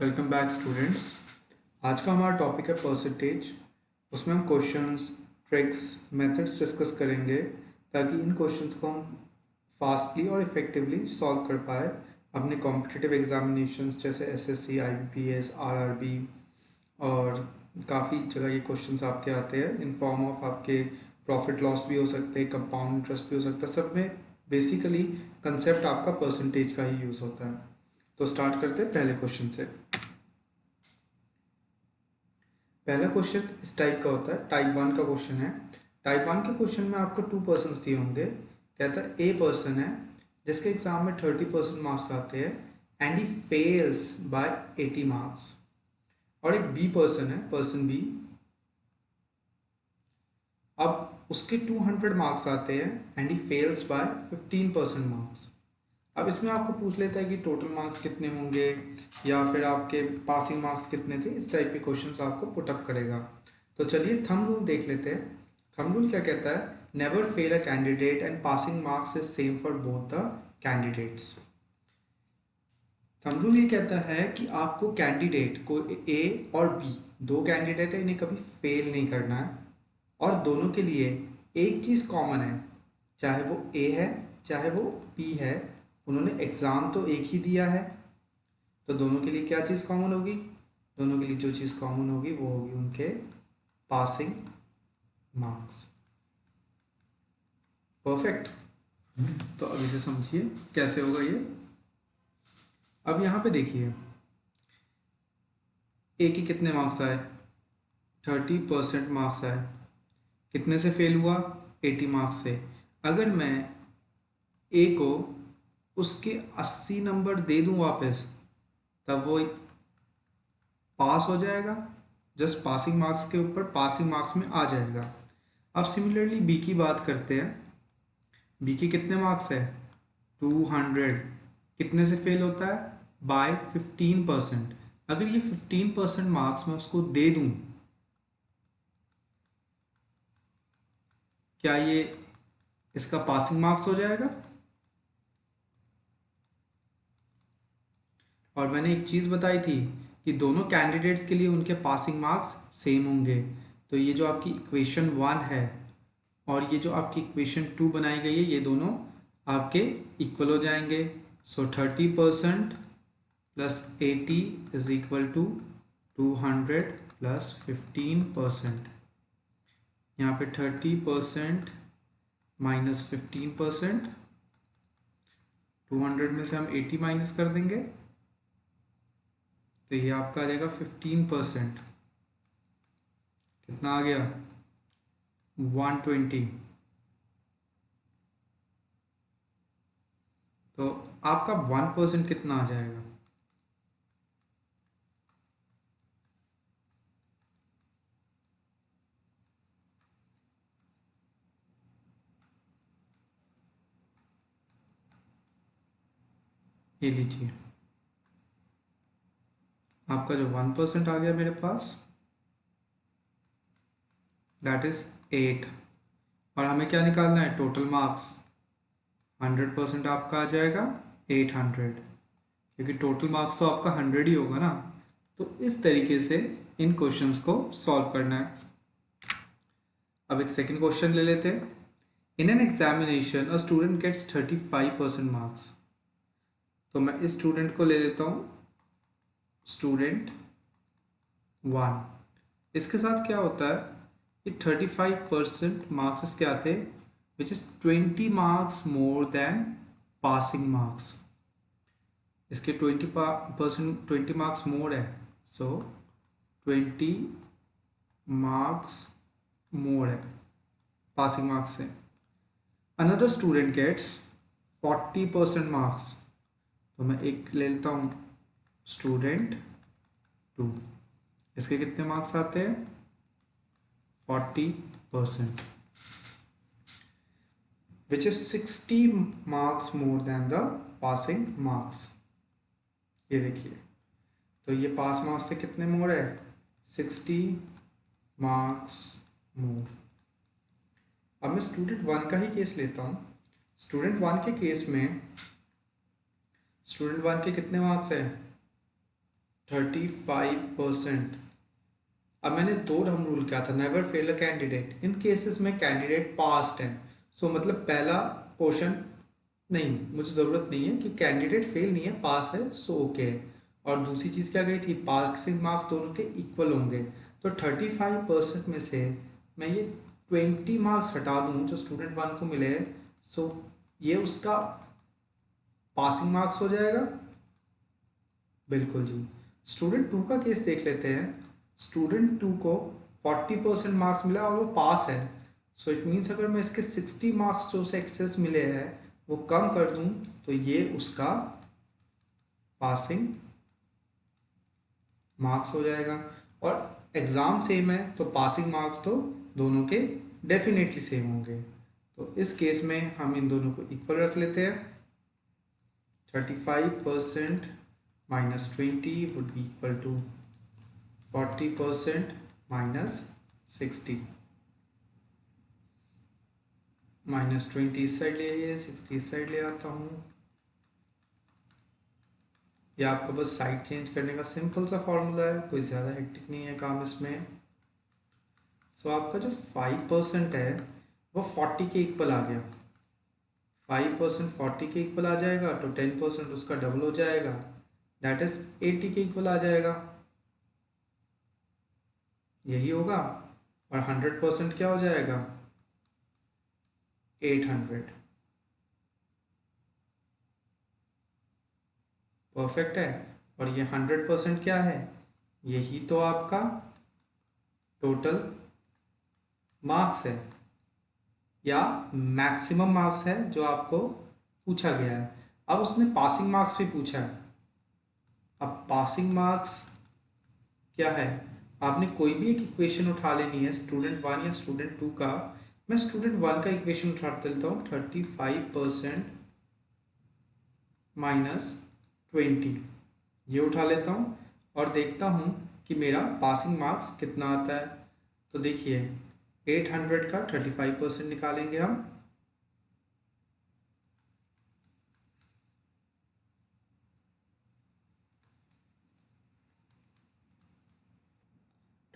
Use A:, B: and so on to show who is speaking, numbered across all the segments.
A: Welcome back students. आज का हमारा टॉपिक है परसेंटेज। उसमें हम क्वेश्चंस, ट्रिक्स, मेथड्स डिस्कस करेंगे ताकि इन क्वेश्चंस को हम फास्टली और इफ़ेक्टिवली सॉल्व कर पाए अपने कॉम्पिटिटिव एग्जामिनेशंस जैसे एसएससी, आईबीपीएस, आरआरबी और काफ़ी जगह ये क्वेश्चंस आपके आते हैं इन फॉर्म ऑफ आपके प्रॉफिट लॉस भी हो सकते हैं, कंपाउंड इंटरेस्ट भी हो सकता है। सब में बेसिकली कंसेप्ट आपका परसेंटेज का ही यूज़ होता है। तो स्टार्ट करते हैं पहले क्वेश्चन से। पहला क्वेश्चन इस टाइप का होता है, टाइप 1 का क्वेश्चन है। टाइप 1 के क्वेश्चन में आपको 2 पर्सन्स दिए होंगे। कहता है ए पर्सन है जिसके एग्जाम में 30% मार्क्स आते हैं and he fails by 80 marks. और एक बी पर्सन है, पर्सन बी, अब उसके 200 मार्क्स आते हैं and he fails by 15% marks. अब इसमें आपको पूछ लेता है कि टोटल मार्क्स कितने होंगे या फिर आपके पासिंग मार्क्स कितने थे। इस टाइप के क्वेश्चंस आपको पुटअप करेगा। तो चलिए थंब रूल देख लेते हैं। थंब रूल क्या कहता है? Never fail a candidate and passing marks is same for both the candidates. Thumb rule ये कहता है कि आपको कैंडिडेट को ए और बी, दो कैंडिडेट है, इन्हें कभी फेल नहीं करना है और दोनों के लिए एक चीज़ कॉमन है, चाहे वो ए है चाहे वो बी है, उन्होंने एग्ज़ाम तो एक ही दिया है। तो दोनों के लिए क्या चीज़ कॉमन होगी? दोनों के लिए जो चीज़ कॉमन होगी वो होगी उनके पासिंग मार्क्स। परफेक्ट। तो अब इसे समझिए कैसे होगा ये। अब यहाँ पे देखिए ए के कितने मार्क्स आए? 30% मार्क्स आए। कितने से फेल हुआ? 80 मार्क्स से। अगर मैं ए को उसके 80 नंबर दे दूं वापस, तब वो पास हो जाएगा। जस्ट पासिंग मार्क्स के ऊपर पासिंग मार्क्स में आ जाएगा। अब सिमिलरली बी की बात करते हैं। बी के कितने मार्क्स है? 200। कितने से फेल होता है? बाय 15%। अगर ये 15% मार्क्स मैं उसको दे दूं, क्या ये इसका पासिंग मार्क्स हो जाएगा? और मैंने एक चीज़ बताई थी कि दोनों कैंडिडेट्स के लिए उनके पासिंग मार्क्स सेम होंगे। तो ये जो आपकी इक्वेशन 1 है और ये जो आपकी इक्वेशन 2 बनाई गई है, ये दोनों आपके इक्वल हो जाएंगे। So 30% plus 80 is equal to 200 plus 15%। यहाँ पे 30% माइनस 15%, 200 में से हम 80 माइनस कर देंगे तो ये आपका आ जाएगा 15%। कितना आ गया? 120। तो आपका 1% कितना आ जाएगा? ये लीजिए, आपका जो 1% आ गया मेरे पास, दैट इज 8। और हमें क्या निकालना है? Total marks. 100% आपका आ जाएगा 800, क्योंकि टोटल मार्क्स तो आपका 100 ही होगा ना। तो इस तरीके से इन क्वेश्चंस को सॉल्व करना है। अब एक सेकंड क्वेश्चन ले लेते हैं। In an examination a student gets 35% marks. तो मैं इस स्टूडेंट को ले लेता हूँ, स्टूडेंट 1। इसके साथ क्या होता है कि 35% मार्क्स इसके आते हैं which is 20 marks more than passing marks. इसके 20 मार्क्स मोर है, सो 20 मार्क्स मोर है पासिंग मार्क्स से। Another student gets 40% marks. तो मैं एक ले लेता हूँ, स्टूडेंट 2। इसके कितने मार्क्स आते हैं? 40%, which is 60 marks more than the passing marks। ये देखिए, तो ये पास मार्क्स से कितने मोर है? 60 मार्क्स मोर। अब मैं स्टूडेंट 1 का ही केस लेता हूँ। स्टूडेंट 1 के केस में स्टूडेंट 1 के कितने मार्क्स है? 35%। अब मैंने दो हम रूल किया था, never fail a candidate. In cases में कैंडिडेट पास्ट है, सो मतलब पहला पोर्शन नहीं, मुझे ज़रूरत नहीं है कि कैंडिडेट फेल नहीं है, पास है, सो ओके है। और दूसरी चीज़ क्या गई थी, पासिंग मार्क्स दोनों के इक्वल होंगे। तो 35% में से मैं ये 20 मार्क्स हटा दूँ जो स्टूडेंट वन को मिले, सो ये उसका पासिंग मार्क्स हो जाएगा। बिल्कुल जी। स्टूडेंट टू का केस देख लेते हैं। स्टूडेंट टू को 40% मार्क्स मिला और वो पास है। सो इट मीन्स अगर मैं इसके 60 मार्क्स जो उसे एक्सेस मिले हैं वो कम कर दूं तो ये उसका पासिंग मार्क्स हो जाएगा। और एग्ज़ाम सेम है तो पासिंग मार्क्स तो दोनों के डेफिनेटली सेम होंगे। तो इस केस में हम इन दोनों को इक्वल रख लेते हैं। 35% minus 20 would be equal to 40% minus 60। Minus 20 इस साइड ले आइए, 60 इस साइड ले आता हूँ। ये आपका बस साइड चेंज करने का सिंपल सा फॉर्मूला है, कोई ज़्यादा हेक्टिक नहीं है काम इसमें। सो आपका जो 5% है वो 40 के इक्वल आ गया। 5% 40 के इक्वल आ जाएगा तो 10% उसका डबल हो जाएगा, दैट इज 80 के इक्वल आ जाएगा। यही होगा। और 100% क्या हो जाएगा, 800। परफेक्ट है। और ये 100% क्या है, यही तो आपका टोटल मार्क्स है या मैक्सिमम मार्क्स है जो आपको पूछा गया है। अब उसने पासिंग मार्क्स भी पूछा है। अब पासिंग मार्क्स क्या है, आपने कोई भी एक इक्वेशन उठा लेनी है, स्टूडेंट वन या स्टूडेंट टू का। मैं स्टूडेंट वन का इक्वेशन उठा लेता हूँ, 35% माइनस 20 ये उठा लेता हूँ और देखता हूँ कि मेरा पासिंग मार्क्स कितना आता है। तो देखिए 800 का 35% निकालेंगे हम।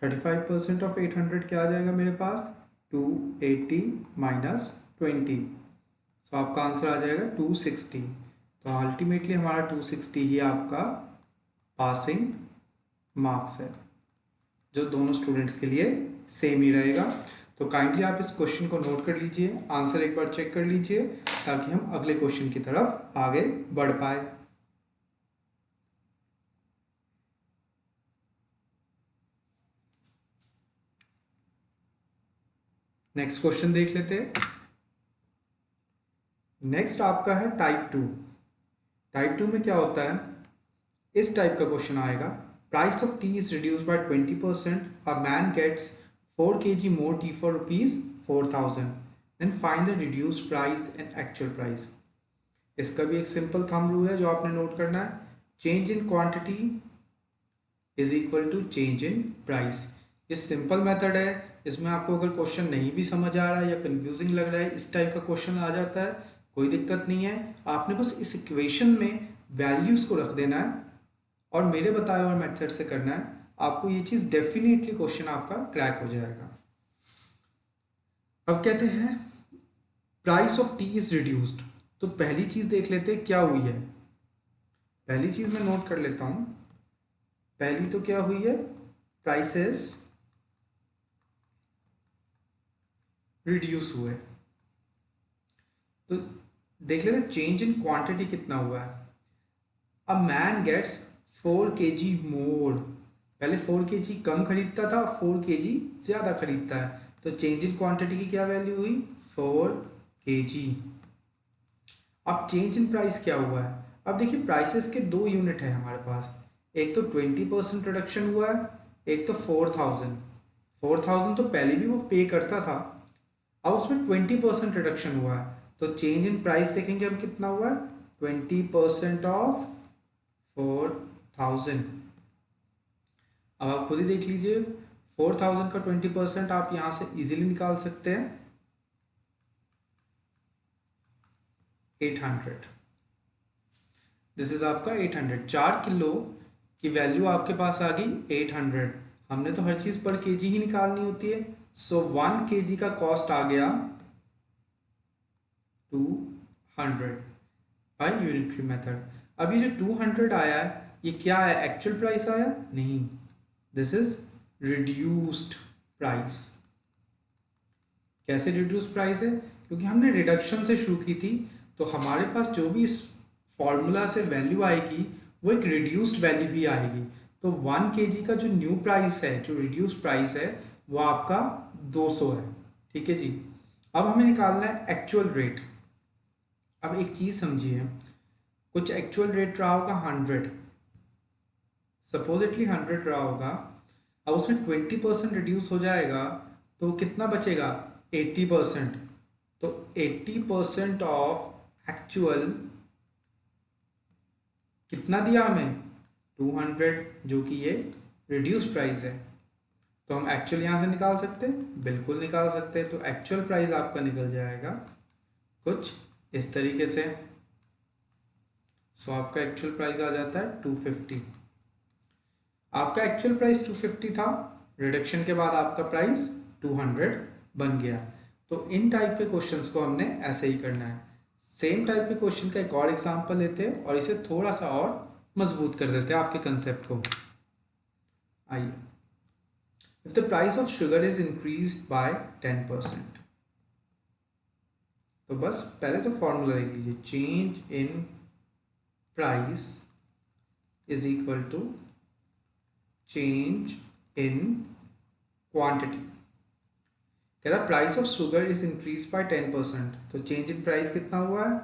A: 35% ऑफ 800 क्या आ जाएगा मेरे पास, 280 माइनस 20। सो आपका आंसर आ जाएगा 260। तो अल्टीमेटली हमारा 260 ही आपका पासिंग मार्क्स है, जो दोनों स्टूडेंट्स के लिए सेम ही रहेगा। तो काइंडली आप इस क्वेश्चन को नोट कर लीजिए, आंसर एक बार चेक कर लीजिए ताकि हम अगले क्वेश्चन की तरफ आगे बढ़ पाए। नेक्स्ट क्वेश्चन देख लेते हैं। नेक्स्ट आपका है टाइप 2। टाइप 2 में क्या होता है, इस टाइप का क्वेश्चन आएगा, price of tea is reduce by 20%, a man gets 4 kg more tea for ₹4000, then find the reduced price and actual price. इसका भी एक सिंपल थंब रूल है जो आपने नोट करना है, change in quantity is equal to change in price. ये simple method है, इसमें आपको अगर क्वेश्चन नहीं भी समझ आ रहा है या कंफ्यूजिंग लग रहा है, इस टाइप का क्वेश्चन आ जाता है, कोई दिक्कत नहीं है। आपने बस इस इक्वेशन में वैल्यूज़ को रख देना है और मेरे बताए हुए मेथड से करना है, आपको ये चीज़ डेफिनेटली क्वेश्चन आपका क्रैक हो जाएगा। अब कहते हैं price of tea is reduced, तो पहली चीज़ देख लेते हैं क्या हुई है। पहली चीज़ मैं नोट कर लेता हूँ, पहली तो क्या हुई है, प्राइसेस रिड्यूस हुए। तो देख लेते चेंज इन क्वांटिटी कितना हुआ है। अ मैन गेट्स 4 kg मोर, पहले 4 kg कम खरीदता था, 4 kg ज़्यादा खरीदता है, तो चेंज इन क्वांटिटी की क्या वैल्यू हुई, 4 kg। अब चेंज इन प्राइस क्या हुआ है, अब देखिए प्राइसेस के दो यूनिट है हमारे पास, एक तो 20% रिडक्शन हुआ है, एक तो 4000 तो पहले भी वो पे करता था, अब उसमें 20% रिडक्शन हुआ है, तो चेंज इन प्राइस देखेंगे हम कितना हुआ है, 20% ऑफ 4000। अब आप खुद ही देख लीजिए, 4000 का 20% आप यहाँ से इजीली निकाल सकते हैं, 800। दिस इज आपका 800। 4 किलो की वैल्यू आपके पास आ गई 800। हमने तो हर चीज़ पर केजी ही निकालनी होती है। सो 1 केजी का कॉस्ट आ गया 200 बाय यूनिटरी मेथड। अब ये जो 200 आया है ये क्या है, एक्चुअल प्राइस आया? नहीं, दिस इज रिड्यूस्ड प्राइस। कैसे रिड्यूस प्राइस है? क्योंकि हमने रिडक्शन से शुरू की थी, तो हमारे पास जो भी इस फॉर्मूला से वैल्यू आएगी वो एक रिड्यूस्ड वैल्यू ही आएगी। तो 1 केजी का जो न्यू प्राइस है, जो रिड्यूस प्राइस है, वो आपका 200 है। ठीक है जी। अब हमें निकालना है एक्चुअल रेट। अब एक चीज़ समझिए, कुछ एक्चुअल रेट रहा होगा 100, सपोजिटली 100 रहा होगा। अब उसमें 20% रिड्यूस हो जाएगा तो कितना बचेगा? 80%। तो 80% ऑफ एक्चुअल कितना दिया हमें? 200, जो कि ये रिड्यूस प्राइस है। तो हम एक्चुअल यहाँ से निकाल सकते हैं, बिल्कुल निकाल सकते हैं। तो एक्चुअल प्राइस आपका निकल जाएगा कुछ इस तरीके से। सो आपका एक्चुअल प्राइस आ जाता है 250। आपका एक्चुअल प्राइस 250 था, रिडक्शन के बाद आपका प्राइस 200 बन गया। तो इन टाइप के क्वेश्चंस को हमने ऐसे ही करना है। सेम टाइप के क्वेश्चन का एक और एग्जांपल लेते हैं और इसे थोड़ा सा और मजबूत कर देते हैं आपके कंसेप्ट को। आइए, if the price of sugar is increased by 10%, तो बस पहले तो फॉर्मूला लिख लीजिए, change in price is equal to change in quantity. कहता price of sugar is increase by 10%, तो चेंज इन प्राइस कितना हुआ है?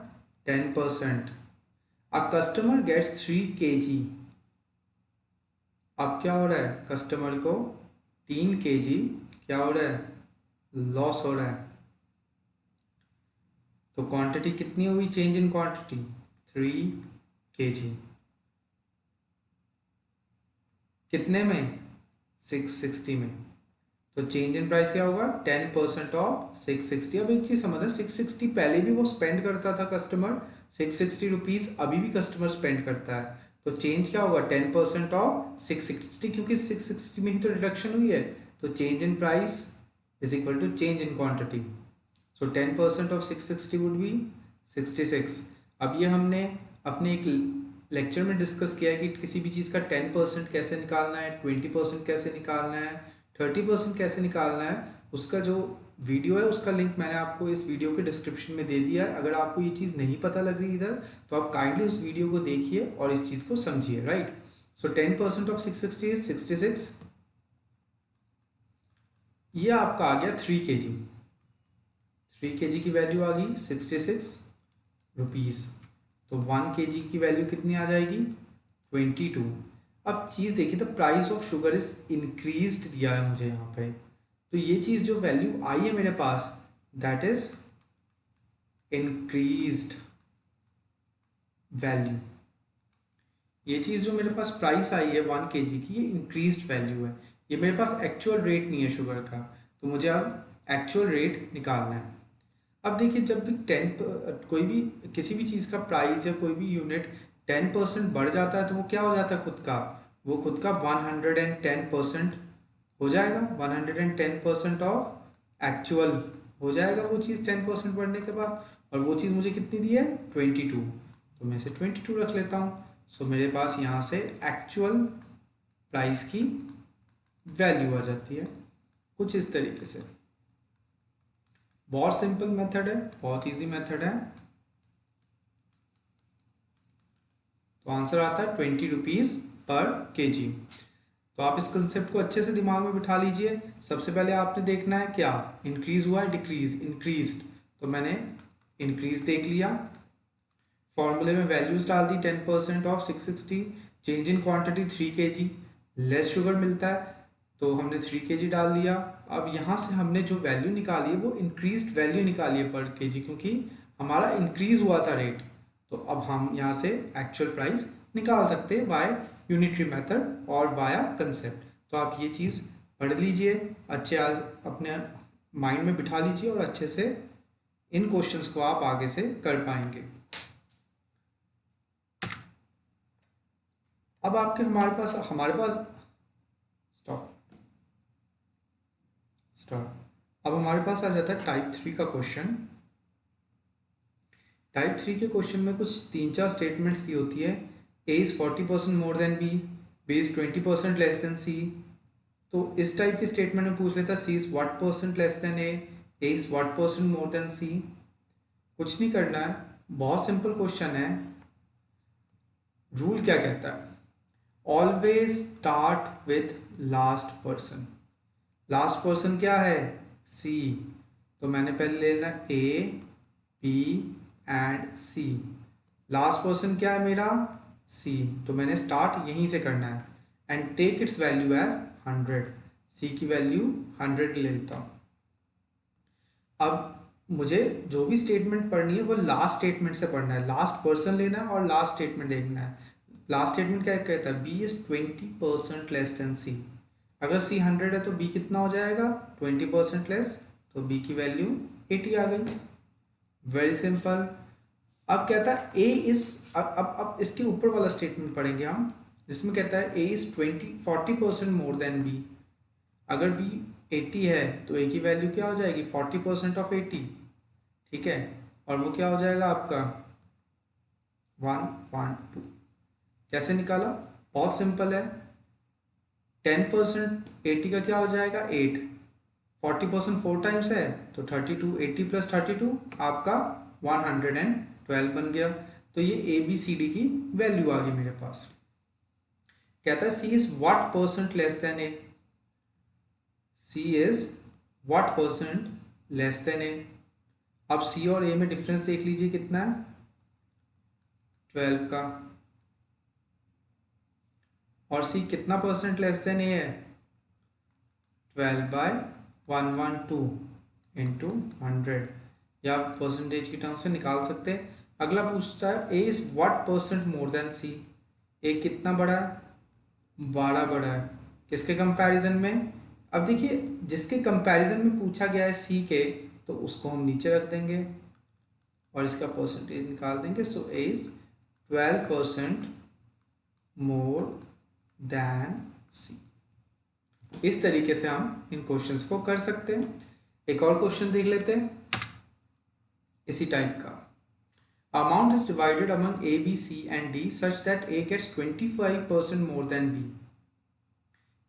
A: 10%। A customer gets 3 kg। अब क्या हो रहा है? कस्टमर को 3 kg क्या हो रहा है? लॉस हो रहा है। तो क्वांटिटी कितनी हुई? Change in quantity 3 kg। कितने में? 660 में। तो चेंज इन प्राइस क्या होगा? 10% ऑफ 660। अब एक चीज समझना, 660 पहले भी वो स्पेंड करता था कस्टमर, 660 रुपीज अभी भी कस्टमर स्पेंड करता है। तो चेंज क्या होगा? 10% ऑफ 660, क्योंकि 660 में ही तो रिडक्शन हुई है। तो change in price is equal to change in quantity. So 10% of 660 would be 66। अब ये हमने अपने एक लेक्चर में डिस्कस किया है कि किसी भी चीज़ का 10% कैसे निकालना है, 20% कैसे निकालना है, 30% कैसे निकालना है। उसका जो वीडियो है उसका लिंक मैंने आपको इस वीडियो के डिस्क्रिप्शन में दे दिया है। अगर आपको ये चीज़ नहीं पता लग रही इधर, तो आप काइंडली उस वीडियो को देखिए और इस चीज़ को समझिए, राइट। So 10% of 660 is 66। ये आपका आ गया 3 kg। 3 kg की वैल्यू आ गई 66 रुपीज़। तो 1 kg की वैल्यू कितनी आ जाएगी? 22। अब चीज़ देखिए, तो price of sugar is increased दिया है मुझे यहाँ पे। तो ये चीज़ जो वैल्यू आई है मेरे पास, दैट इज इंक्रीज्ड वैल्यू। ये चीज़ जो मेरे पास प्राइस आई है 1 kg की, ये इंक्रीज्ड वैल्यू है। ये मेरे पास एक्चुअल रेट नहीं है शुगर का। तो मुझे अब एक्चुअल रेट निकालना है। अब देखिए, जब भी कोई भी किसी भी चीज़ का प्राइस या कोई भी यूनिट 10% बढ़ जाता है तो वो क्या हो जाता है? वो खुद का 110% हो जाएगा। 110% ऑफ एक्चुअल हो जाएगा वो चीज़ 10% बढ़ने के बाद। और वो चीज़ मुझे कितनी दी है? 22। तो मैं इसे 22 रख लेता हूँ। सो मेरे पास यहाँ से एक्चुअल प्राइस की वैल्यू आ जाती है कुछ इस तरीके से। बहुत सिंपल मेथड है, बहुत इजी मेथड है। तो आंसर आता है 20 रुपीज़ पर kg। तो आप इस कंसेप्ट को अच्छे से दिमाग में बिठा लीजिए। सबसे पहले आपने देखना है क्या इंक्रीज हुआ है, डिक्रीज, इंक्रीज। तो मैंने इंक्रीज देख लिया, फॉर्मूले में वैल्यूज डाल दी। 10% of 660, change in quantity 3 kg, less sugar मिलता है तो हमने 3 kg डाल दिया। अब यहाँ से हमने जो वैल्यू निकाली है वो इंक्रीज्ड वैल्यू निकाली है पर kg, क्योंकि हमारा इंक्रीज हुआ था रेट। तो अब हम यहाँ से एक्चुअल प्राइस निकाल सकते हैं बाय यूनिटरी मेथड और बाया कंसेप्ट। तो आप ये चीज़ पढ़ लीजिए, अच्छे अपने माइंड में बिठा लीजिए और अच्छे से इन क्वेश्चंस को आप आगे से कर पाएंगे। अब आपके हमारे पास स्टॉप स्टॉप अब हमारे पास आ जाता है टाइप 3 का क्वेश्चन। टाइप 3 के क्वेश्चन में कुछ 3-4 स्टेटमेंट्स दी होती है। A is 40% more than B is 20% less than C. तो इस टाइप की स्टेटमेंट में पूछ लेता C is what percent less than A is what percent more than C. कुछ नहीं करना है, बहुत सिंपल क्वेश्चन है। रूल क्या कहता है? Always start with last person. Last person क्या है? सी। तो मैंने पहले लेना A B and C. Last person क्या है मेरा? सी। तो मैंने स्टार्ट यहीं से करना है and take its value as 100। C की वैल्यू 100 ले लेता हूँ। अब मुझे जो भी स्टेटमेंट पढ़नी है वो लास्ट स्टेटमेंट से पढ़ना है, लास्ट पर्सन लेना है और लास्ट स्टेटमेंट देखना है। लास्ट स्टेटमेंट क्या कहता है? बी इज 20% लेस देन सी। अगर सी 100 है तो बी कितना हो जाएगा? 20% लेस, तो बी की वैल्यू 80 आ गई। Very simple. अब कहता है ए इज, अब इसके ऊपर वाला स्टेटमेंट पढ़ेंगे हम, जिसमें कहता है A is 40% more than B. अगर बी 80 है तो ए की वैल्यू क्या हो जाएगी? 40% ऑफ 80। ठीक है, और वो क्या हो जाएगा आपका? 112। कैसे निकाला? बहुत सिंपल है। 10% 80 का क्या हो जाएगा? 8। 40% 4 टाइम्स है तो 32। 80 + 32 आपका 112 बन गया। तो ये ए बी सी डी की वैल्यू आ गई मेरे पास। कहता है C is what percent less than A. C is what percent less than A. अब सी और ए में डिफरेंस देख लीजिए कितना है? 12 का। और सी कितना परसेंट लेस देन ए है? 12/112 इंटू 100, या परसेंटेज की टर्म से निकाल सकते हैं। अगला पूछता है A is what percent more than C. A कितना बड़ा है? 12 बड़ा है। किसके कंपैरिजन में? अब देखिए, जिसके कंपैरिजन में पूछा गया है सी के, तो उसको हम नीचे रख देंगे और इसका परसेंटेज निकाल देंगे। सो ए इज 12% मोर देन सी। इस तरीके से हम इन क्वेश्चंस को कर सकते हैं। एक और क्वेश्चन देख लेते हैं इसी टाइप का। Amount is divided among A B C and D such that A gets 25% more than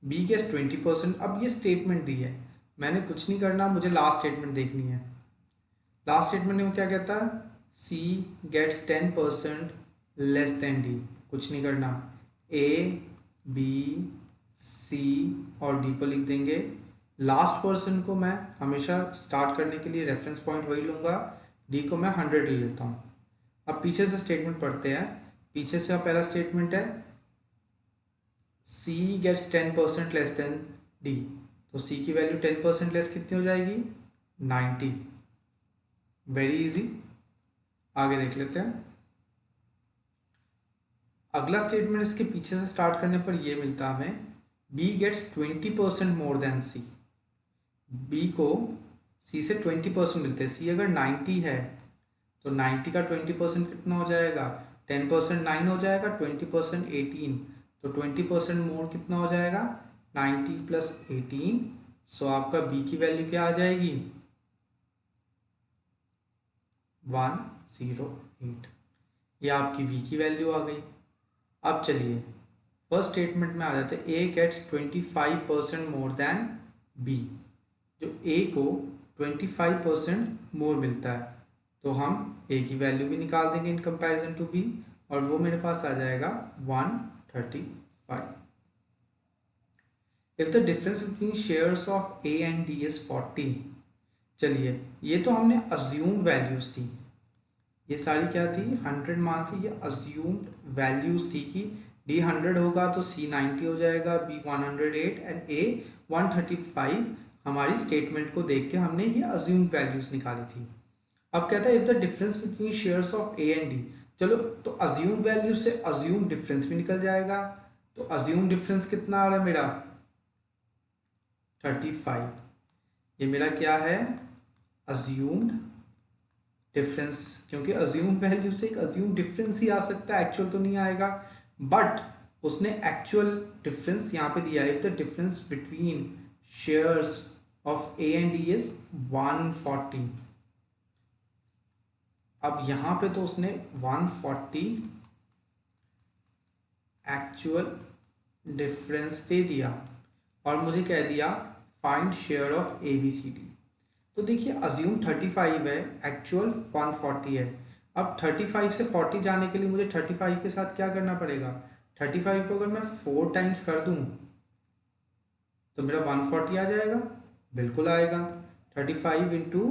A: B gets 20%। अब ये स्टेटमेंट दी है, मैंने कुछ नहीं करना, मुझे लास्ट स्टेटमेंट देखनी है। लास्ट स्टेटमेंट में क्या कहता है? सी गेट्स 10% लेस देन डी। कुछ नहीं करना, ए बी सी और डी को लिख देंगे। लास्ट पर्सन को मैं हमेशा स्टार्ट करने के लिए रेफरेंस पॉइंट वही लूँगा। डी को मैं 100 ले लेता हूँ। अब पीछे से स्टेटमेंट पढ़ते हैं। पीछे से पहला स्टेटमेंट है सी गेट्स 10% लेस देन डी। तो सी की वैल्यू 10% लेस कितनी हो जाएगी? 90। Very easy. आगे देख लेते हैं। अगला स्टेटमेंट इसके पीछे से स्टार्ट करने पर ये मिलता है हमें, बी गेट्स 20% मोर देन सी। बी को सी से 20% मिलते हैं। सी अगर 90 है तो 90 का 20% कितना हो जाएगा? 10% 9 हो जाएगा, 20% 18। तो 20% मोर कितना हो जाएगा? 90 + 18। सो आपका बी की वैल्यू क्या आ जाएगी? 108। ये आपकी बी की वैल्यू आ गई। अब चलिए फर्स्ट स्टेटमेंट में आ जाते हैं। A gets 25% more than B. जो ए को 25% मोर मिलता है तो हम ए की वैल्यू भी निकाल देंगे इन कंपैरिजन टू बी, और वो मेरे पास आ जाएगा 135। If the difference between shares of A and D is 40। चलिए, ये तो हमने अज्यूम्ड वैल्यूज थी, ये सारी क्या थी? 100 मान थी। ये अज्यूम्ड वैल्यूज थी कि डी 100 होगा तो सी 90 हो जाएगा, बी 108 एंड ए 135। हमारी स्टेटमेंट को देख के हमने ये अज्यूम्ड वैल्यूज निकाली थी। अब कहता है if the difference between shares of A and D. चलो, तो अज्यूम्ड वैल्यू से अज्यूम्ड डिफरेंस भी निकल जाएगा। तो अज्यूम्ड डिफरेंस कितना आ रहा है मेरा? 35। ये मेरा क्या है? Assumed difference. क्योंकि अज्यूम वैल्यू से एक अज्यूम डिफरेंस ही आ सकता है, एक्चुअल तो नहीं आएगा। बट उसने एक्चुअल डिफरेंस यहाँ पे दिया है, if the difference between shares of A and D is 140। अब यहाँ पे तो उसने 140 एक्चुअल डिफरेंस दे दिया और मुझे कह दिया find share of A B C D. तो देखिए अज्यूम 35 है, एक्चुअल 140 है। अब 35 से 40 जाने के लिए मुझे 35 के साथ क्या करना पड़ेगा, 35 को अगर मैं 4 टाइम्स कर दूं तो मेरा 140 आ जाएगा, बिल्कुल आएगा। 35 इंटू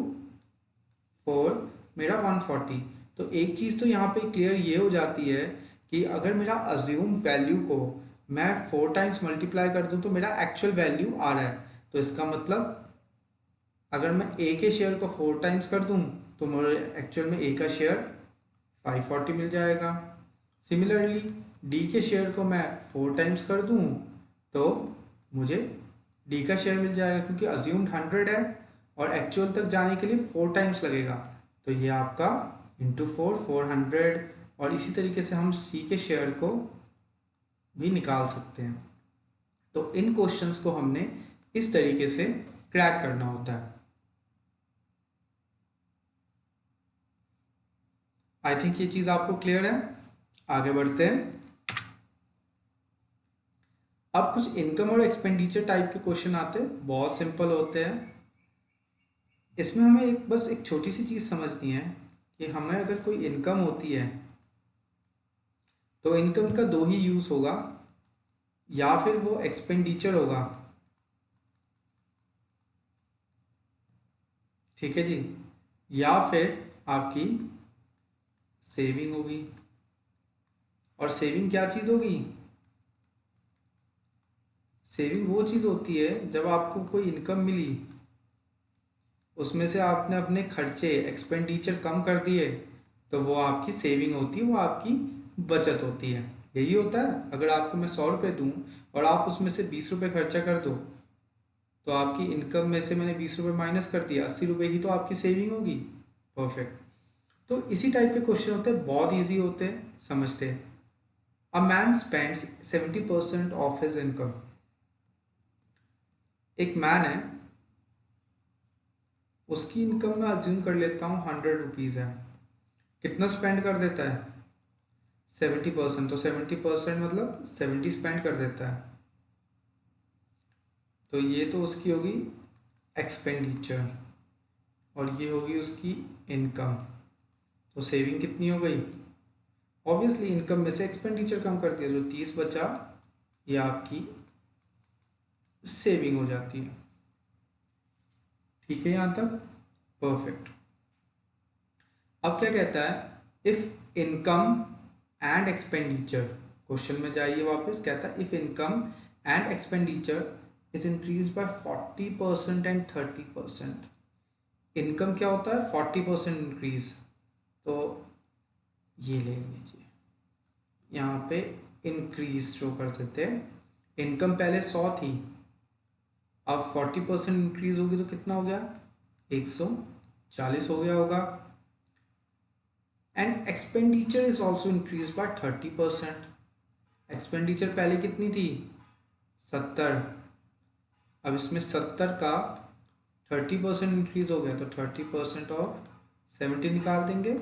A: 4 मेरा 140। तो एक चीज़ तो यहाँ पे क्लियर ये हो जाती है कि अगर मेरा अज्यूम वैल्यू को मैं 4 टाइम्स मल्टीप्लाई कर दूं तो मेरा एक्चुअल वैल्यू आ रहा है। तो इसका मतलब अगर मैं ए के शेयर को 4 टाइम्स कर दूं तो मुझे एक्चुअल में ए का शेयर 540 मिल जाएगा। सिमिलरली डी के शेयर को मैं 4 टाइम्स कर दूं तो मुझे डी का शेयर मिल जाएगा, क्योंकि अज्यूम्ड 100 है और एक्चुअल तक जाने के लिए 4 टाइम्स लगेगा। तो ये आपका इंटू 400। और इसी तरीके से हम सी के शेयर को भी निकाल सकते हैं। तो इन क्वेश्चंस को हमने इस तरीके से क्रैक करना होता है। आई थिंक ये चीज़ आपको क्लियर है। आगे बढ़ते हैं। अब कुछ इनकम और एक्सपेंडिचर टाइप के क्वेश्चन आते हैं, बहुत सिंपल होते हैं। इसमें हमें बस एक छोटी सी चीज़ समझनी है कि हमें अगर कोई इनकम होती है तो इनकम का दो ही यूज़ होगा, या फिर वो एक्सपेंडिचर होगा, ठीक है जी, या फिर आपकी सेविंग होगी। और सेविंग क्या चीज़ होगी, सेविंग वो चीज़ होती है जब आपको कोई इनकम मिली, उसमें से आपने अपने खर्चे एक्सपेंडिचर कम कर दिए, तो वो आपकी सेविंग होती है, वो आपकी बचत होती है। यही होता है। अगर आपको मैं 100 रुपये दूँ और आप उसमें से 20 रुपये खर्चा कर दो तो आपकी इनकम में से मैंने 20 रुपये माइनस कर दिया, 80 रुपये ही तो आपकी सेविंग होगी। परफेक्ट। तो इसी टाइप के क्वेश्चन होते हैं, बहुत ईजी होते हैं, समझते हैं। A man spends 70% of his income. एक मैन है, उसकी इनकम मैं अज्यूम कर लेता हूँ 100 रुपीज़ है। कितना स्पेंड कर देता है, 70%। तो 70% मतलब 70 स्पेंड कर देता है। तो ये तो उसकी होगी एक्सपेंडिचर और ये होगी उसकी इनकम। तो सेविंग कितनी हो गई, ऑब्वियसली इनकम में से एक्सपेंडिचर कम कर दिया, जो 30 बचा ये आपकी सेविंग हो जाती है। ठीक है यहाँ तक, परफेक्ट। अब क्या कहता है, if income and expenditure, question में जाइए वापस, कहता है if income and expenditure is increase bye 40% and 30%। Income क्या होता है, 40% इंक्रीज। तो ये ले लीजिए, यहाँ पे इंक्रीज शो कर देते हैं। इनकम पहले 100 थी, अब 40% इंक्रीज होगी तो कितना हो गया, 140 हो गया होगा। And expenditure is also increase by 30%। Expenditure पहले कितनी थी, 70, अब इसमें 70 का 30% इंक्रीज हो गया, तो 30% ऑफ 70 निकाल देंगे,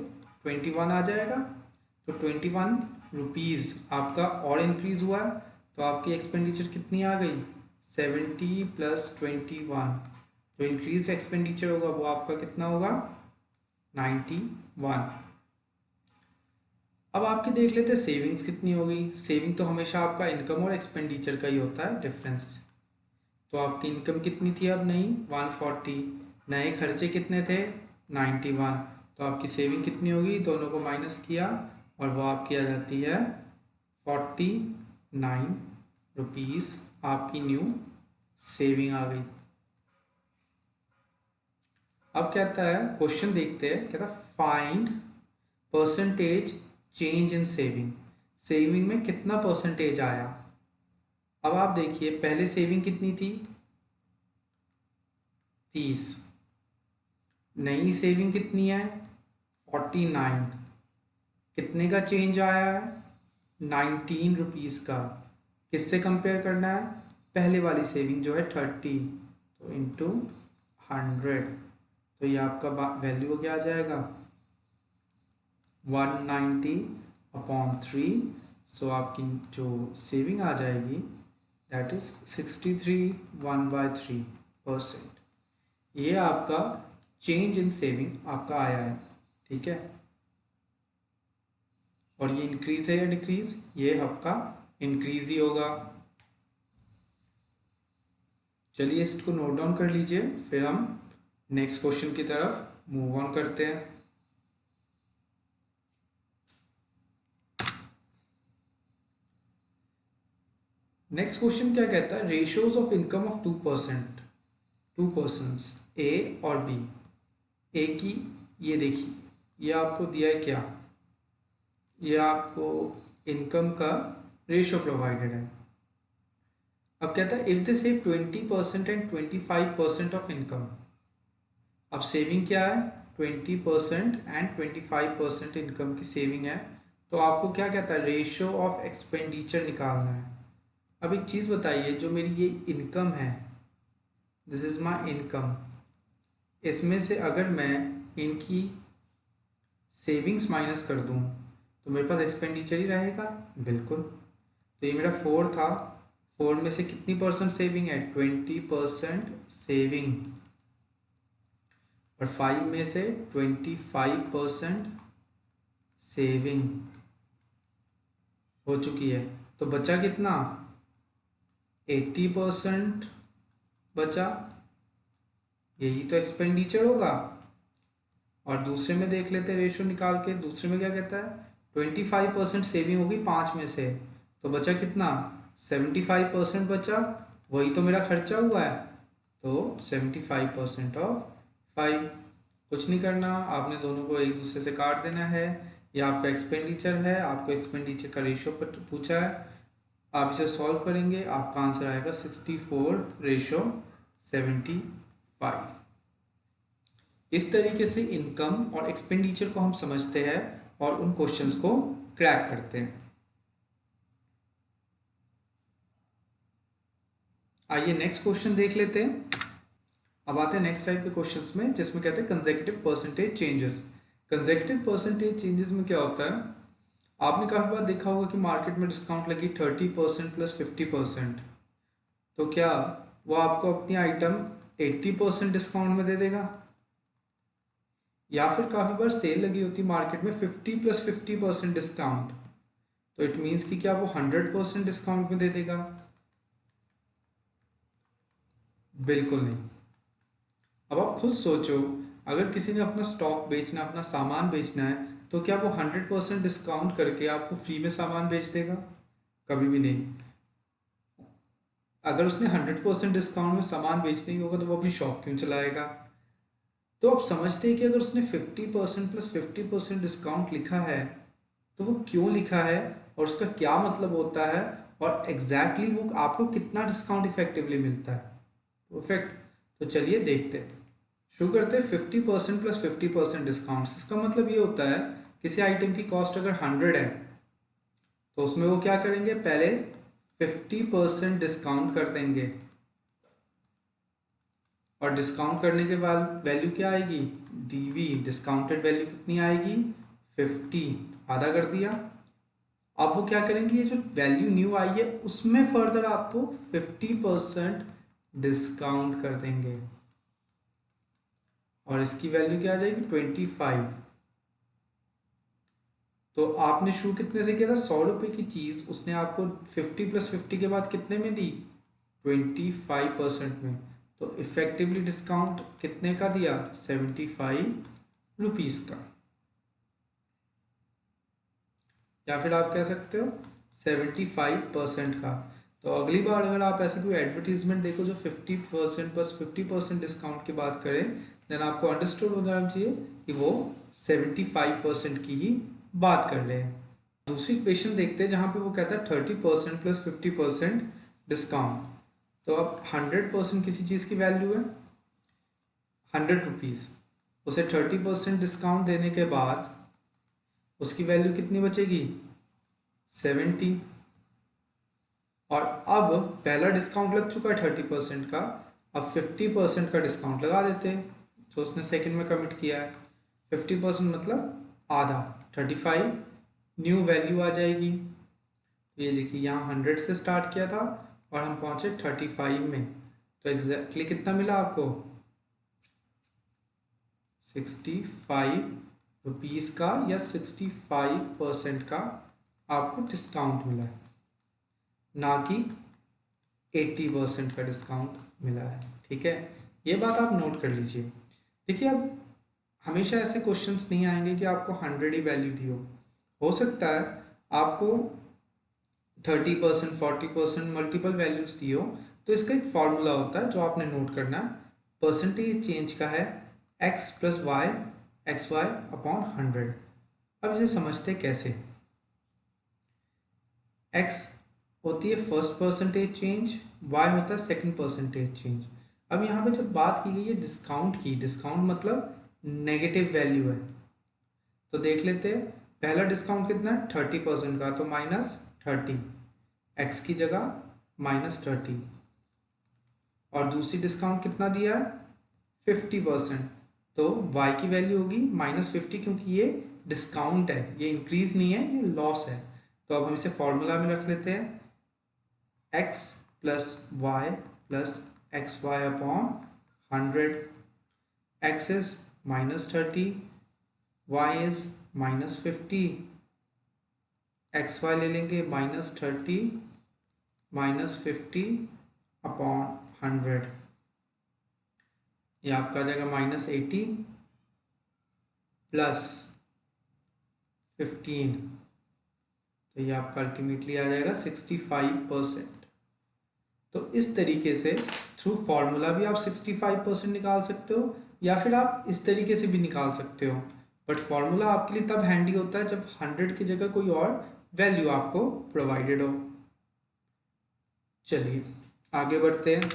A: 21 आ जाएगा। तो 21 रुपीज़ आपका और इंक्रीज हुआ, तो आपकी एक्सपेंडिचर कितनी आ गई, 70 + 21। जो इंक्रीज एक्सपेंडिचर होगा वो आपका कितना होगा, 91। अब आपकी देख लेते हैं सेविंग्स कितनी होगी। सेविंग तो हमेशा आपका इनकम और एक्सपेंडिचर का ही होता है डिफरेंस। तो आपकी इनकम कितनी थी, अब नई 140, नए खर्चे कितने थे 91, तो आपकी सेविंग कितनी होगी, दोनों को माइनस किया और वो आपकी आ जाती है 49 रुपीज़। आपकी न्यू सेविंग आ गई। अब कहता है, क्वेश्चन देखते हैं, कहता है फाइंड परसेंटेज चेंज इन सेविंग। सेविंग में कितना परसेंटेज आया। अब आप देखिए पहले सेविंग कितनी थी, 30, नई सेविंग कितनी है 49, कितने का चेंज आया है ₹19 का। किससे कंपेयर करना है? पहले वाली सेविंग जो है 30, तो इंटू 100, तो ये आपका वैल्यू क्या आ जाएगा? 190/3। सो आपकी जो सेविंग आ जाएगी दैट इज 63/1/3%। ये आपका चेंज इन सेविंग आपका आया है, ठीक है। और ये इंक्रीज है या डिक्रीज? ये आपका इंक्रीज ही होगा। चलिए इसको नोट डाउन कर लीजिए, फिर हम नेक्स्ट क्वेश्चन की तरफ मूव ऑन करते हैं। नेक्स्ट क्वेश्चन क्या कहता है? Ratios of income of 2 persons, A और बी। ए की, ये देखिए, ये आपको दिया है क्या? ये आपको इनकम का रेशियो प्रोवाइडेड है। अब कहता है if they save 20% and 25% of income. अब सेविंग क्या है? 20% एंड 25% इनकम की सेविंग है। तो आपको क्या कहता है? रेशियो ऑफ एक्सपेंडिचर निकालना है। अब एक चीज़ बताइए, जो मेरी ये इनकम है, दिस इज़ माई इनकम, इसमें से अगर मैं इनकी सेविंग्स माइनस कर दूं तो मेरे पास एक्सपेंडिचर ही रहेगा। बिल्कुल। तो ये मेरा 4 था, 4 में से कितनी परसेंट सेविंग है? 20% सेविंग। और 5 में से 25% सेविंग हो चुकी है। तो बचा कितना? 80% बचा। यही तो एक्सपेंडिचर होगा। और दूसरे में देख लेते हैं रेशियो निकाल के। दूसरे में क्या कहता है? 25% सेविंग होगी 5 में से, तो बचा कितना? 75% बचा। वही तो मेरा खर्चा हुआ है। तो 75% ऑफ 5। कुछ नहीं करना, आपने दोनों को एक दूसरे से काट देना है। ये आपका एक्सपेंडिचर है, आपको एक्सपेंडिचर का रेशियो पूछा है। आप इसे सॉल्व करेंगे, आपका आंसर आएगा 64/75। इस तरीके से इनकम और एक्सपेंडिचर को हम समझते हैं और उन क्वेश्चंस को क्रैक करते हैं। आइए नेक्स्ट क्वेश्चन देख लेते हैं। अब आते हैं नेक्स्ट टाइप के क्वेश्चंस में, जिसमें कहते हैं consecutive percentage changes. Consecutive percentage changes में क्या होता है? आपने काफ़ी बार देखा होगा कि मार्केट में डिस्काउंट लगी 30% प्लस 50%। तो क्या वो आपको अपनी आइटम 80% डिस्काउंट में दे देगा? या फिर काफ़ी बार सेल लगी होती मार्केट में 50 प्लस 50% डिस्काउंट, तो इट मीन्स कि क्या वो 100% डिस्काउंट में दे देगा? बिल्कुल नहीं। अब आप खुद सोचो, अगर किसी ने अपना स्टॉक बेचना, अपना सामान बेचना है, तो क्या वो 100% डिस्काउंट करके आपको फ्री में सामान बेच देगा? कभी भी नहीं। अगर उसने 100% डिस्काउंट में सामान बेचना ही होगा तो वो अपनी शॉप क्यों चलाएगा? तो आप समझते हैं कि अगर उसने 50% प्लस 50% डिस्काउंट लिखा है तो वो क्यों लिखा है और उसका क्या मतलब होता है, और एग्जैक्टली वो आपको कितना डिस्काउंट इफेक्टिवली मिलता है। परफेक्ट। तो चलिए देखते हैं, शुरू करते हैं। 50% प्लस 50% डिस्काउंट, इसका मतलब ये होता है किसी आइटम की कॉस्ट अगर 100 है तो उसमें वो क्या करेंगे? पहले 50% डिस्काउंट कर देंगे, और डिस्काउंट करने के बाद वैल्यू क्या आएगी? डीवी, डिस्काउंटेड वैल्यू कितनी आएगी? 50, आधा कर दिया। अब वो क्या करेंगे? ये जो वैल्यू न्यू आई है उसमें फर्दर आपको 50% डिस्काउंट कर देंगे, और इसकी वैल्यू क्या आ जाएगी? 25। तो आपने शुरू कितने से किया था? 100 रुपये की चीज़ उसने आपको 50 प्लस 50 के बाद कितने में दी? 25% में। तो इफेक्टिवली डिस्काउंट कितने का दिया? 75 रुपीज़ का। या फिर आप कह सकते हो 75% का। तो अगली बार अगर आप ऐसे कोई एडवर्टीजमेंट देखो जो 50% प्लस 50% डिस्काउंट की बात करें, देन आपको अंडरस्टूड हो जाना चाहिए कि वो 75% की ही बात कर रहे हैं। दूसरी क्वेश्चन देखते हैं जहाँ पे वो कहता है 30% प्लस 50% डिस्काउंट। तो अब 100% किसी चीज़ की वैल्यू है 100 रुपीज़, उसे 30% डिस्काउंट देने के बाद उसकी वैल्यू कितनी बचेगी? 70। और अब पहला डिस्काउंट लग चुका है 30% का, अब 50% का डिस्काउंट लगा देते हैं, तो उसने सेकंड में कमिट किया है। 50% मतलब आधा, 35 न्यू वैल्यू आ जाएगी। ये देखिए यहाँ 100 से स्टार्ट किया था और हम पहुँचे 35 में, तो एग्जैक्टली कितना मिला आपको? 65 रुपीज़ का या 65% का आपको डिस्काउंट मिला है, ना कि 80% का डिस्काउंट मिला है। ठीक है, ये बात आप नोट कर लीजिए। देखिए अब हमेशा ऐसे क्वेश्चंस नहीं आएंगे कि आपको 100 ही वैल्यू दी हो सकता है आपको 30%, 40% मल्टीपल वैल्यूज दी हो, तो इसका एक फॉर्मूला होता है जो आपने नोट करना है। परसेंटेज चेंज का है x plus y x y upon 100। अब इसे समझते कैसे। x होती है फर्स्ट परसेंटेज चेंज, y होता है सेकंड परसेंटेज चेंज। अब यहाँ पे जब बात की गई है डिस्काउंट की, डिस्काउंट मतलब नेगेटिव वैल्यू है, तो देख लेते हैं पहला डिस्काउंट कितना है 30% का, तो -30, x की जगह -30। और दूसरी डिस्काउंट कितना दिया है 50%, तो y की वैल्यू होगी -50, क्योंकि ये डिस्काउंट है, ये इंक्रीज नहीं है, ये लॉस है। तो अब हम इसे फॉर्मूला में रख लेते हैं, x plus y plus x y upon 100। x is -30, y is -50, x y ले लेंगे -30 -50 अपॉन 100, ये आपका आ जाएगा -80 प्लस 15, तो ये आपका अल्टीमेटली आ जाएगा 65%। तो इस तरीके से थ्रू फॉर्मूला भी आप 65% निकाल सकते हो, या फिर आप इस तरीके से भी निकाल सकते हो, बट फॉर्मूला आपके लिए तब हैंडी होता है जब 100 की जगह कोई और वैल्यू आपको प्रोवाइडेड हो। चलिए आगे बढ़ते हैं।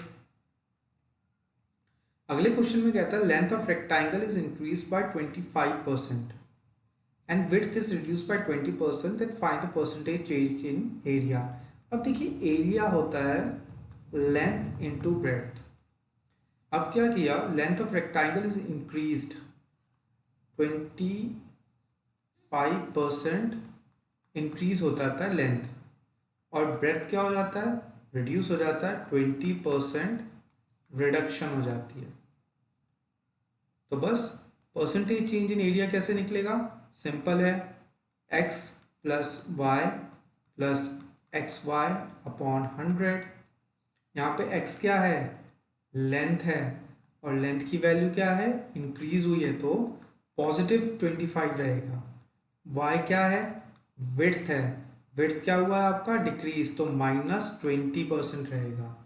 A: अगले क्वेश्चन में कहता है length of rectangle is increase by 25% and width is reduce by 20%, then find the percentage change in area. अब देखिए एरिया होता है लेंथ इनटू ब्रेड्थ। अब क्या किया, length of rectangle is increased 25% increase हो जाता है लेंथ, और ब्रेड्थ क्या हो जाता है रिड्यूस हो जाता है, 20% रिडक्शन हो जाती है। तो बस परसेंटेज चेंज इन एरिया कैसे निकलेगा, सिंपल है, x plus y plus x y upon 100। यहाँ पे x क्या है लेंथ है, और लेंथ की वैल्यू क्या है इंक्रीज हुई है, तो +25 रहेगा। y क्या है विड्थ है, विड्थ क्या हुआ है आपका डिक्रीज, तो -20% रहेगा।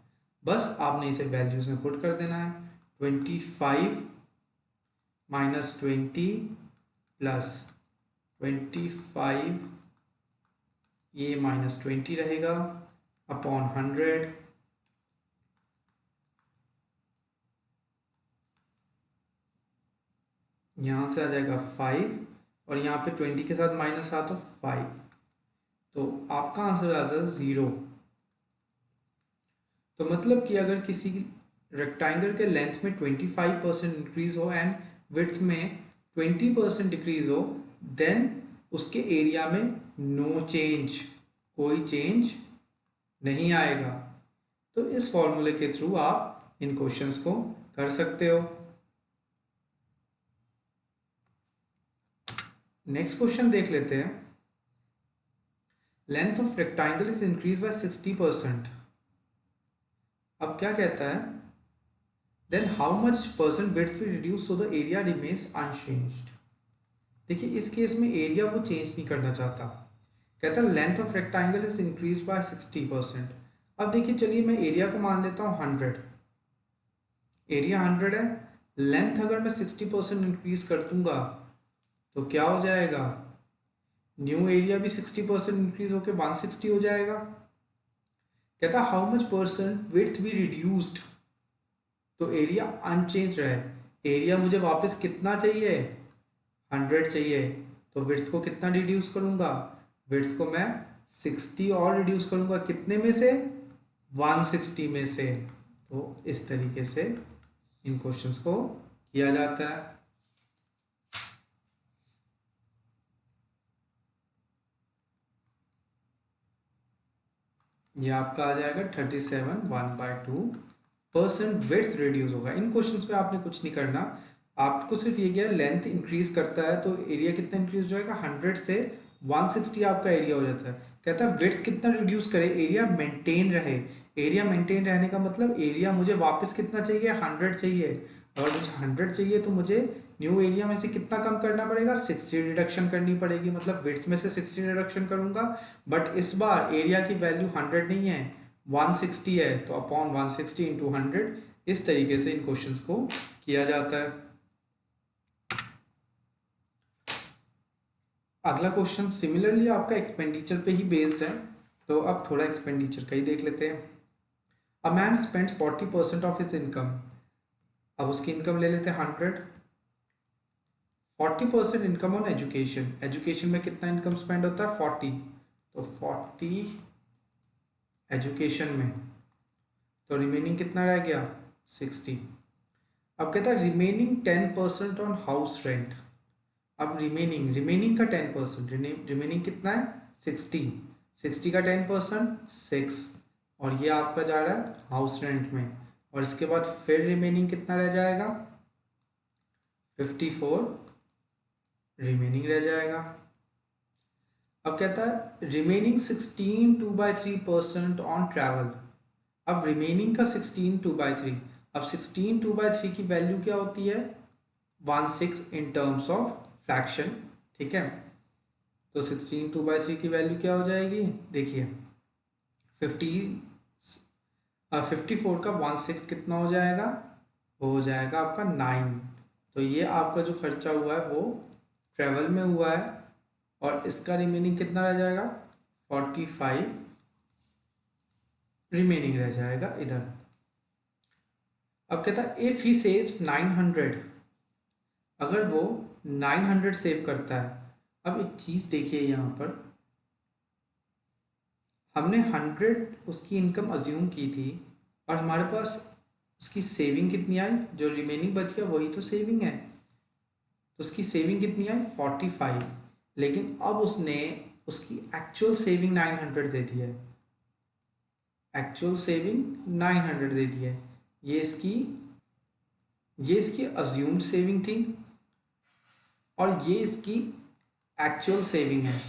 A: बस आपने इसे वैल्यूज में पुट कर देना है, 25 -20 प्लस 25, ये -20 रहेगा अपॉन 100, यहाँ से आ जाएगा 5, और यहाँ पे 20 के साथ माइनस आ तो 5, तो आपका आंसर आ जाएगा 0। तो मतलब कि अगर किसी रेक्टेंगल के लेंथ में 25% इंक्रीज हो एंड विड्थ में 20% डिक्रीज हो, देन उसके एरिया में नो चेंज, कोई चेंज नहीं आएगा। तो इस फॉर्मूले के थ्रू आप इन क्वेश्चंस को कर सकते हो। नेक्स्ट क्वेश्चन देख लेते हैं। Length of rectangle is increase by 60%। अब क्या कहता है, then how much percent width will reduce so the area remains unchanged. देखिए इस केस में एरिया वो चेंज नहीं करना चाहता, कहता है length of rectangle is increase by 60%। अब देखिए चलिए मैं एरिया को मान लेता हूँ 100, एरिया 100 है, लेंथ अगर मैं 60% इंक्रीज कर दूंगा तो क्या हो जाएगा, न्यू एरिया भी 60% इंक्रीज होकर 160 हो जाएगा। कहता how much percent width be reduced, तो एरिया अनचेंज रहे, एरिया मुझे वापस कितना चाहिए 100 चाहिए, तो विड्थ को कितना रिड्यूस करूंगा, विड्थ को मैं 60 और रिड्यूस करूंगा कितने में से, 160 में से। तो इस तरीके से इन क्वेश्चंस को किया जाता है। ये आपका आ जाएगा 37 1/2% विड्थ रिड्यूस होगा। इन क्वेश्चंस पे आपने कुछ नहीं करना, आपको सिर्फ ये क्या लेंथ इंक्रीज करता है तो एरिया कितना इंक्रीज हो जाएगा, 100 से 160 आपका एरिया हो जाता है। कहता है विड्थ कितना रिड्यूस करे, एरिया मेंटेन रहे। एरिया मेंटेन रहने का मतलब एरिया मुझे वापस कितना चाहिए, 100 चाहिए। अगर मुझे 100 चाहिए तो मुझे न्यू एरिया में से कितना कम करना पड़ेगा, 60 डिडक्शन करनी पड़ेगी। मतलब विड्थ में से 60 डिडक्शन करूंगा, बट इस बार एरिया की वैल्यू 100 नहीं है, 160 है, तो अपॉन 160 इंटू 100। इस तरीके से इन क्वेश्चंस को किया जाता है। अगला क्वेश्चन सिमिलरली आपका एक्सपेंडिचर पे ही बेस्ड है, तो अब थोड़ा एक्सपेंडिचर का ही देख लेते हैं। A man spends 40% of his income. अब उसकी इनकम ले लेते हैं 100। 40% इनकम ऑन एजुकेशन। एजुकेशन में कितना इनकम स्पेंड होता है, 40। तो 40 एजुकेशन में, तो रिमेनिंग कितना रह गया, 60। अब कहता है रिमेनिंग 10% ऑन हाउस रेंट। अब रिमेनिंग का 10%, रिमेनिंग कितना है, 60। 60 का 10% 6, और ये आपका जा रहा है हाउस रेंट में। और इसके बाद फिर रिमेनिंग कितना रह जाएगा, 54 रिमेनिंग रह जाएगा। अब कहता है रिमेनिंग 16 2/3% ऑन ट्रैवल। अब रिमेनिंग का 16 2/3। अब 16 2/3 की वैल्यू क्या होती है, 1/6 इन टर्म्स ऑफ फ्रैक्शन। ठीक है, तो 16 2/3 की वैल्यू क्या हो जाएगी, देखिए 54 का 1/6 कितना हो जाएगा, वो हो जाएगा आपका 9। तो ये आपका जो खर्चा हुआ है वो ट्रेवल में हुआ है, और इसका रिमेनिंग कितना रह जाएगा, 45 रिमेनिंग रह जाएगा इधर। अब कहता है इफ ही सेव्स 900, अगर वो 900 सेव करता है। अब एक चीज़ देखिए यहाँ पर, हमने 100 उसकी इनकम अज्यूम की थी, और हमारे पास उसकी सेविंग कितनी आई, जो रिमेनिंग बच गया वही तो सेविंग है। तो उसकी सेविंग कितनी आई, 45। लेकिन अब उसने उसकी एक्चुअल सेविंग 900 दे दी है। एक्चुअल सेविंग 900 दे दी है। ये इसकी अज्यूम्ड सेविंग थी, और ये इसकी एक्चुअल सेविंग है।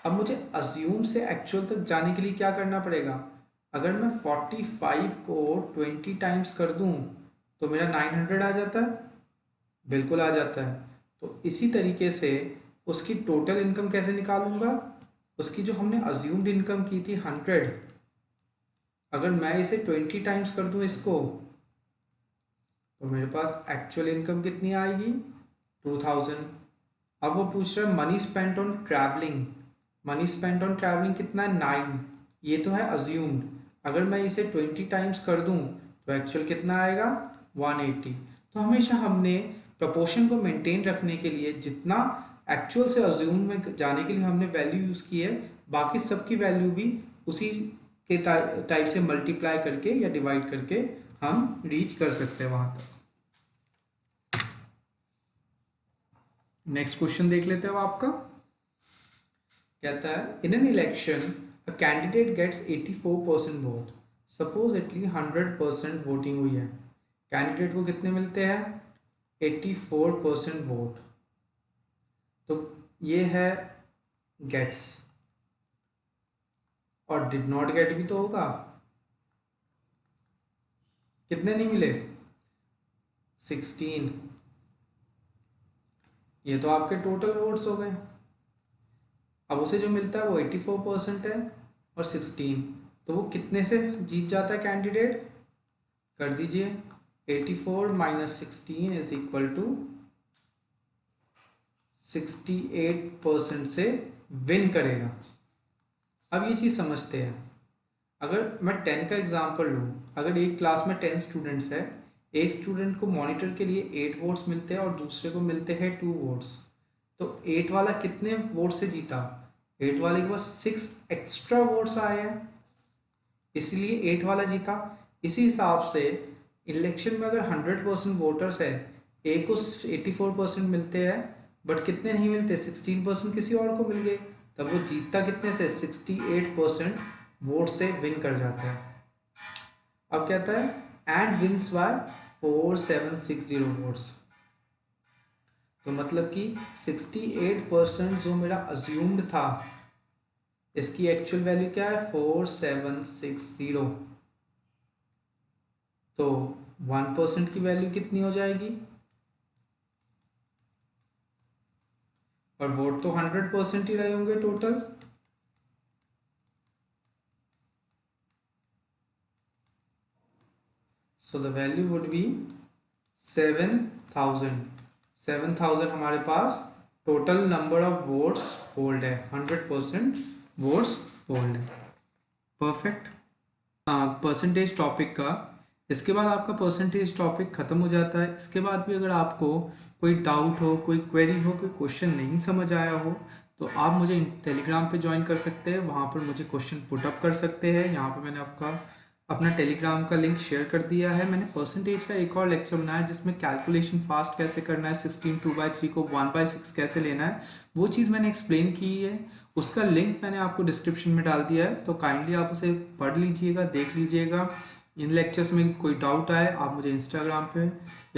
A: अब मुझे अज्यूम से एक्चुअल तक जाने के लिए क्या करना पड़ेगा, अगर मैं 45 को 20 टाइम्स कर दूं तो मेरा 900 आ जाता है, बिल्कुल आ जाता है। तो इसी तरीके से उसकी टोटल इनकम कैसे निकालूंगा, उसकी जो हमने अज्यूम्ड इनकम की थी 100, अगर मैं इसे 20 टाइम्स कर दूं इसको, तो मेरे पास एक्चुअल इनकम कितनी आएगी, 2000। अब वो पूछ रहा है money spent on travelling. Money spent on travelling कितना है, 9। ये तो है अज्यूम्ड, अगर मैं इसे 20 टाइम्स कर दूं तो एक्चुअल कितना आएगा, 180। तो हमेशा हमने प्रपोर्शन को मेंटेन रखने के लिए जितना एक्चुअल से अज्यूम में जाने के लिए हमने वैल्यू यूज़ की है, बाकी सबकी वैल्यू भी उसी के टाइप से मल्टीप्लाई करके या डिवाइड करके हम रीच कर सकते हैं वहाँ तक। नेक्स्ट क्वेश्चन देख लेते हैं आपका। कहता है in an election a candidate gets 84% vote. Supposedly 100% voting हुई है, कैंडिडेट को कितने मिलते हैं, 84% वोट। तो ये है गेट्स, और डिड नॉट गेट भी तो होगा, कितने नहीं मिले, 16। ये तो आपके टोटल वोट्स हो गए। अब उसे जो मिलता है वो 84% है, और 16, तो वो कितने से जीत जाता है कैंडिडेट, कर दीजिए 84 माइनस 16 इज इक्वल टू 68% से विन करेगा। अब ये चीज़ समझते हैं, अगर मैं 10 का एग्जाम्पल लूँ, अगर एक क्लास में 10 स्टूडेंट्स है, एक स्टूडेंट को मॉनिटर के लिए 8 वोट्स मिलते हैं और दूसरे को मिलते हैं 2 वोट्स, तो 8 वाला कितने वोट से जीता, 8 वाले के पास 6 एक्स्ट्रा वोट्स आए हैं, इसलिए 8 वाला जीता। इसी हिसाब से इलेक्शन में अगर 100% वोटर्स है, ए को 84% मिलते हैं, बट कितने नहीं मिलते, 16% किसी और को मिल गए, तब वो जीतता कितने से, 68% वोट से विन कर जाता है। अब कहता है एंड विन्स बाय 4760 वोट्स, तो मतलब कि 68% जो मेरा अज्यूम्ड था, इसकी एक्चुअल वैल्यू क्या है, 4760, तो 1% की वैल्यू कितनी हो जाएगी, और वोट तो 100% ही रहे होंगे total, so the value would be 7000। 7000 हमारे पास total number of votes polled है, 100% वोट्स पोल्ड है। परफेक्ट। परसेंटेज टॉपिक का, इसके बाद आपका परसेंटेज टॉपिक ख़त्म हो जाता है। इसके बाद भी अगर आपको कोई डाउट हो, कोई क्वेरी हो, कोई क्वेश्चन नहीं समझ आया हो, तो आप मुझे टेलीग्राम पे ज्वाइन कर सकते हैं, वहाँ पर मुझे क्वेश्चन पुटअप कर सकते हैं। यहाँ पर मैंने आपका अपना टेलीग्राम का लिंक शेयर कर दिया है। मैंने परसेंटेज का एक और लेक्चर बनाया है जिसमें कैलकुलेशन फास्ट कैसे करना है, 16 2/3 को 1/6 कैसे लेना है, वो चीज़ मैंने एक्सप्लेन की है। उसका लिंक मैंने आपको डिस्क्रिप्शन में डाल दिया है, तो काइंडली आप उसे पढ़ लीजिएगा, देख लीजिएगा। इन लेक्चर्स में कोई डाउट आए, आप मुझे इंस्टाग्राम पे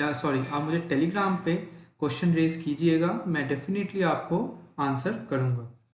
A: आप मुझे टेलीग्राम पे क्वेश्चन रेज कीजिएगा, मैं डेफिनेटली आपको आंसर करूँगा।